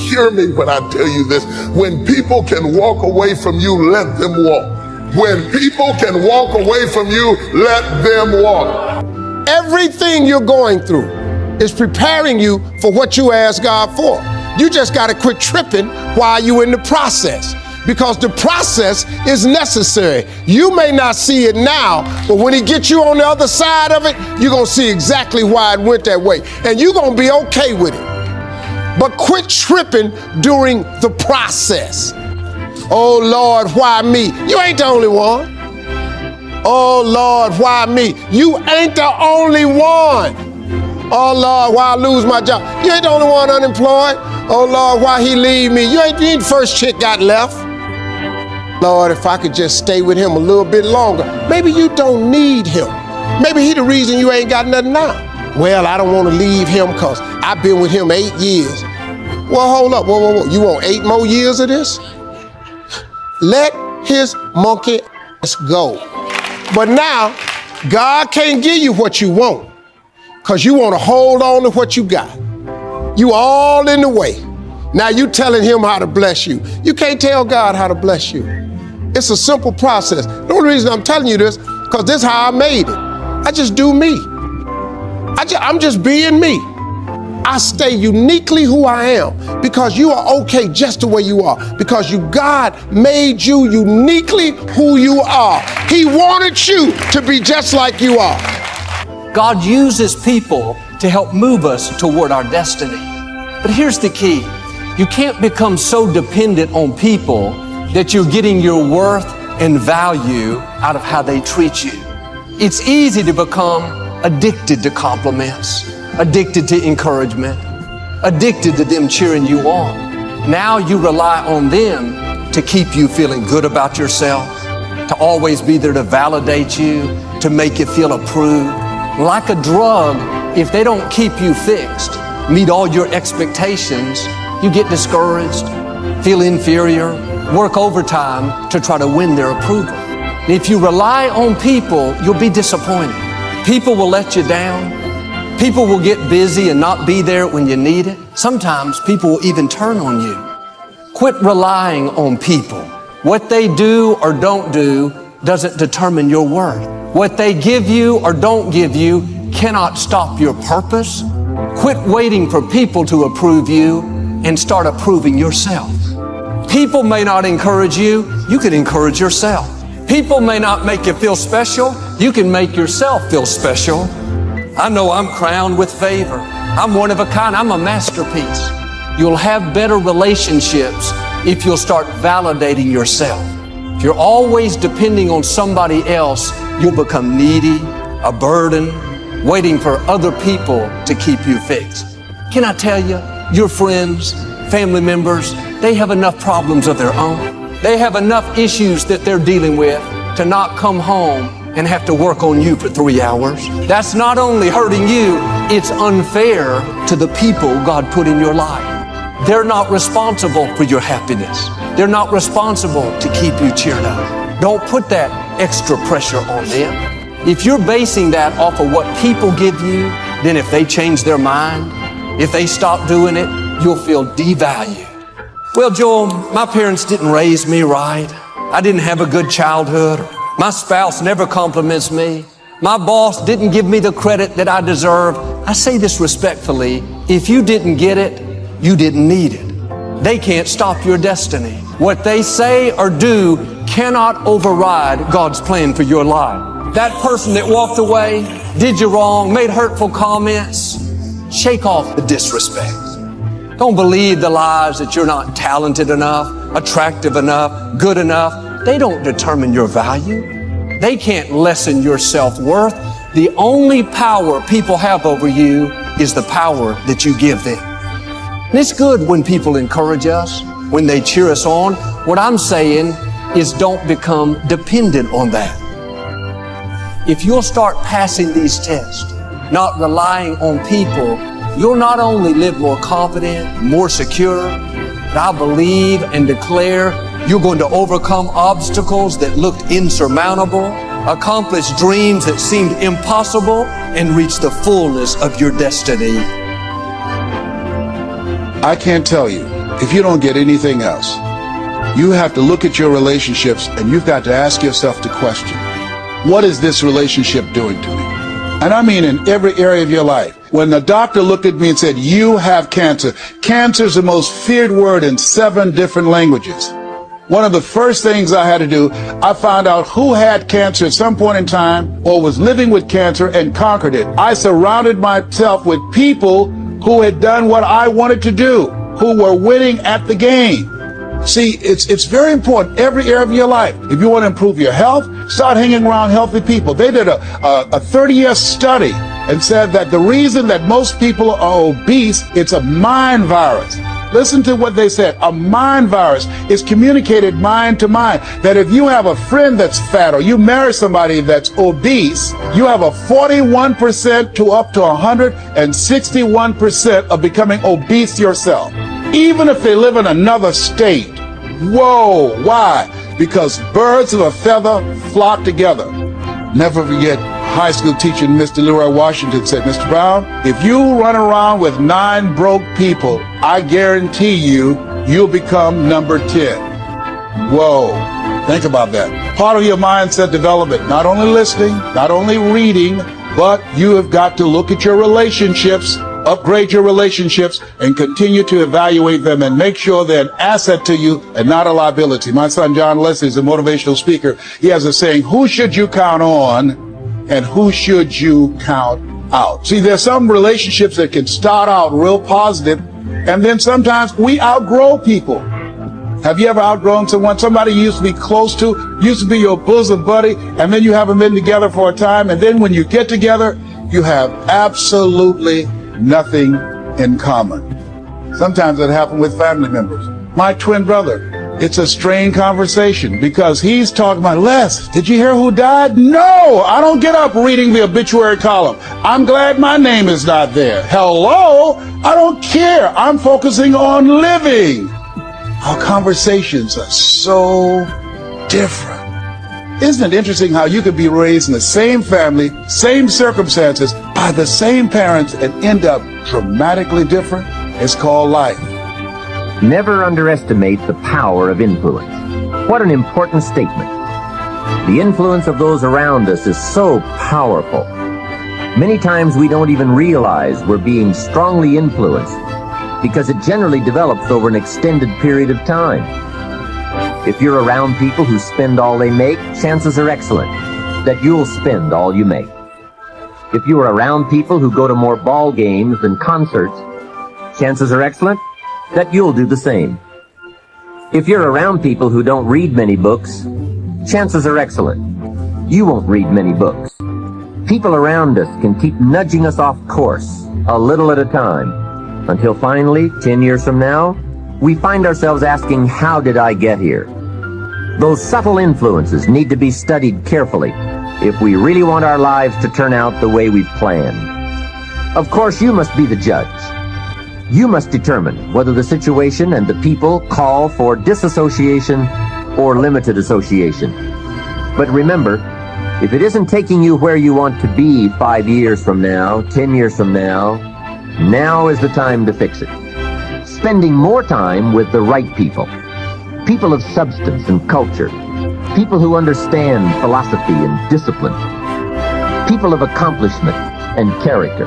hear me when I tell you this. When people can walk away from you, let them walk. When people can walk away from you, let them walk. Everything you're going through is preparing you for what you ask God for. You just got to quit tripping while you're in the process, because the process is necessary. You may not see it now, but when he gets you on the other side of it, you're going to see exactly why it went that way, and you're going to be okay with it. But quit tripping during the process. Oh, Lord, why me? You ain't the only one. Oh, Lord, why me? You ain't the only one. Oh, Lord, why I lose my job? You ain't the only one unemployed. Oh, Lord, why he leave me? You ain't the first chick got left. Lord, if I could just stay with him a little bit longer. Maybe you don't need him. Maybe he the reason you ain't got nothing now. Well, I don't want to leave him because I've been with him 8 years. Well, hold up. Whoa. You want 8 more years of this? Let his monkey ass go. But now, God can't give you what you want because you want to hold on to what you got. You all in the way. Now you telling him how to bless you. You can't tell God how to bless you. It's a simple process. The only reason I'm telling you this, because this is how I made it. I just do me. I'm just being me. I stay uniquely who I am because you are okay just the way you are, because God made you uniquely who you are. He wanted you to be just like you are. God uses people to help move us toward our destiny. But here's the key. You can't become so dependent on people that you're getting your worth and value out of how they treat you. It's easy to become addicted to compliments, addicted to encouragement, addicted to them cheering you on. Now you rely on them to keep you feeling good about yourself, to always be there to validate you, to make you feel approved. Like a drug, if they don't keep you fixed, meet all your expectations, you get discouraged, feel inferior, work overtime to try to win their approval. And if you rely on people, you'll be disappointed. People will let you down. People will get busy and not be there when you need it. Sometimes people will even turn on you. Quit relying on people. What they do or don't do doesn't determine your worth. What they give you or don't give you cannot stop your purpose. Quit waiting for people to approve you and start approving yourself. People may not encourage you, you can encourage yourself. People may not make you feel special, you can make yourself feel special. I know I'm crowned with favor. I'm one of a kind, I'm a masterpiece. You'll have better relationships if you'll start validating yourself. If you're always depending on somebody else, you'll become needy, a burden, waiting for other people to keep you fixed. Can I tell you, your friends, family members, they have enough problems of their own. They have enough issues that they're dealing with to not come home and have to work on you for 3 hours. That's not only hurting you, it's unfair to the people God put in your life. They're not responsible for your happiness. They're not responsible to keep you cheered up. Don't put that extra pressure on them. If you're basing that off of what people give you, then if they change their mind, if they stop doing it, you'll feel devalued. Well, Joel, my parents didn't raise me right. I didn't have a good childhood. My spouse never compliments me. My boss didn't give me the credit that I deserve. I say this respectfully. If you didn't get it, you didn't need it. They can't stop your destiny. What they say or do cannot override God's plan for your life. That person that walked away, did you wrong, made hurtful comments, shake off the disrespect. Don't believe the lies that you're not talented enough, attractive enough, good enough. They don't determine your value. They can't lessen your self-worth. The only power people have over you is the power that you give them. And it's good when people encourage us, when they cheer us on. What I'm saying is don't become dependent on that. If you'll start passing these tests, not relying on people, you'll not only live more confident, more secure, but I believe and declare you're going to overcome obstacles that looked insurmountable, accomplish dreams that seemed impossible, and reach the fullness of your destiny. I can't tell you if you don't get anything else, you have to look at your relationships and you've got to ask yourself the question, what is this relationship doing to me? And I mean in every area of your life. When the doctor looked at me and said, you have cancer. Cancer is the most feared word in 7 different languages. One of the first things I had to do, I found out who had cancer at some point in time or was living with cancer and conquered it. I surrounded myself with people who had done what I wanted to do, who were winning at the game. See, it's very important, every area of your life. If you want to improve your health, start hanging around healthy people. They did a 30-year study and said that the reason that most people are obese, it's a mind virus. Listen to what they said. A mind virus is communicated mind to mind. That if you have a friend that's fat or you marry somebody that's obese, you have a 41% to up to 161% of becoming obese yourself. Even if they live in another state. Whoa, why? Because birds of a feather flock together. Never forget, high school teacher Mr. Leroy Washington said, Mr. Brown, if you run around with 9 broke people, I guarantee you'll become number 10. Whoa, think about that. Part of your mindset development, not only listening, not only reading, but you have got to look at your relationships, upgrade your relationships, and continue to evaluate them and make sure they're an asset to you and not a liability. My son John Leslie is a motivational speaker. He has a saying, who should you count on and who should you count out? See, there's some relationships that can start out real positive, and then sometimes we outgrow people. Have you ever outgrown someone? Somebody you used to be close to, used to be your bosom buddy, and then you haven't been together for a time, and then when you get together, you have absolutely nothing in common. Sometimes it happens with family members. My twin brother, it's a strained conversation because he's talking about, Les, did you hear who died? No, I don't get up reading the obituary column. I'm glad my name is not there. Hello, I don't care. I'm focusing on living. Our conversations are so different. Isn't it interesting how you could be raised in the same family, same circumstances, by the same parents and end up dramatically different? It's called life. Never underestimate the power of influence. What an important statement. The influence of those around us is so powerful. Many times we don't even realize we're being strongly influenced because it generally develops over an extended period of time. If you're around people who spend all they make, chances are excellent that you'll spend all you make. If you are around people who go to more ball games than concerts, chances are excellent that you'll do the same. If you're around people who don't read many books, chances are excellent you won't read many books. People around us can keep nudging us off course, a little at a time, until finally, 10 years from now, we find ourselves asking, how did I get here? Those subtle influences need to be studied carefully if we really want our lives to turn out the way we've planned. Of course, you must be the judge. You must determine whether the situation and the people call for disassociation or limited association. But remember, if it isn't taking you where you want to be 5 years from now, 10 years from now, now is the time to fix it. Spending more time with the right people. People of substance and culture. People who understand philosophy and discipline. People of accomplishment and character.